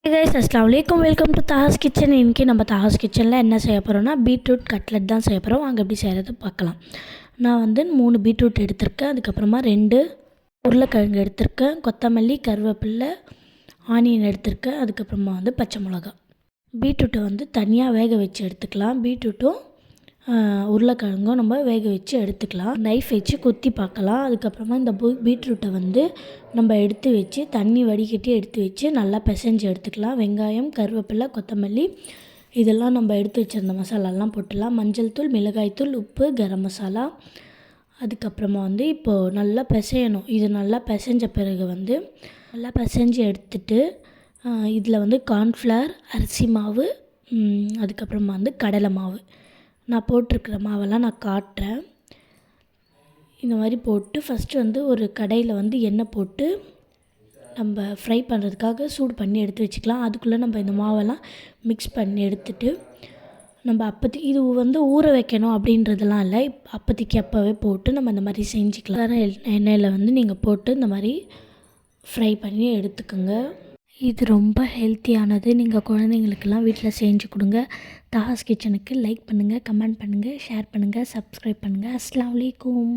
Hey guys, अस्सलाम वालेकुम. Welcome to Taha's kitchen. இன்றைக்கி நம்ம தாஹாஸ் கிச்சனில் என்ன செய்ய போகிறோம்னா பீட்ரூட் கட்லெட் தான் செய்ய போகிறோம். வாங்க எப்படி செய்கிறது பார்க்கலாம். நான் வந்து 3 பீட்ரூட் எடுத்திருக்கேன். அதுக்கப்புறமா 2 உருளைக்கிழங்கு எடுத்திருக்கேன். கொத்தமல்லி, கருவேப்பிலை, ஆனியன் எடுத்திருக்கேன். அதுக்கப்புறமா வந்து பச்சை மிளகா. பீட்ரூட்டை வந்து தனியாக வேக வச்சு எடுத்துக்கலாம். பீட்ரூட்டும் உருளைக்கிழங்கும் நம்ம வேக வச்சு எடுத்துக்கலாம். நைஃப் வச்சு குத்தி பார்க்கலாம். அதுக்கப்புறமா இந்த பீட்ரூட்டை வந்து நம்ம எடுத்து வச்சு தண்ணி வடிகட்டி எடுத்து வச்சு நல்லா பிசைஞ்சு எடுத்துக்கலாம். வெங்காயம், கருவேப்பிலை, கொத்தமல்லி இதெல்லாம் நம்ம எடுத்து வச்சுருந்த மசாலாலாம் போட்டுடலாம். மஞ்சள் தூள், மிளகாய்த்தூள், உப்பு, கரம் மசாலா. அதுக்கப்புறமா வந்து இப்போது நல்லா பிசையணும். இது நல்லா பிசைஞ்ச பிறகு வந்து நல்லா பிசைஞ்சு எடுத்துட்டு இதில் வந்து கார்ன்ஃப்ளவர், அரிசி மாவு, அதுக்கப்புறமா வந்து கடலை மாவு நான் போட்டிருக்கிற மாவெல்லாம் நான் காட்டுறேன். இந்த மாதிரி போட்டு ஃபஸ்ட்டு வந்து ஒரு கடாயில் வந்து எண்ணெய் போட்டு நம்ம ஃப்ரை பண்ணுறதுக்காக சூடு பண்ணி எடுத்து வச்சுக்கலாம். அதுக்குள்ளே நம்ம இந்த மாவெல்லாம் மிக்ஸ் பண்ணி எடுத்துகிட்டு நம்ம அப்போதைக்கு இது வந்து ஊற வைக்கணும் அப்படின்றதெல்லாம் இல்லை. அப்போதைக்கு அப்போவே போட்டு நம்ம இந்த மாதிரி செஞ்சுக்கலாம். எண்ணெயில் வந்து நீங்கள் போட்டு இந்த மாதிரி ஃப்ரை பண்ணி எடுத்துக்கோங்க. இது ரொம்ப ஹெல்த்தியானது. நீங்கள் குழந்தைங்களுக்கெல்லாம் வீட்டில் செஞ்சு கொடுங்க. தாஹாஸ் கிச்சனுக்கு லைக் பண்ணுங்கள், கமெண்ட் பண்ணுங்கள், ஷேர் பண்ணுங்கள், சப்ஸ்கிரைப் பண்ணுங்கள். அஸ்ஸலாமு அலைக்கும்.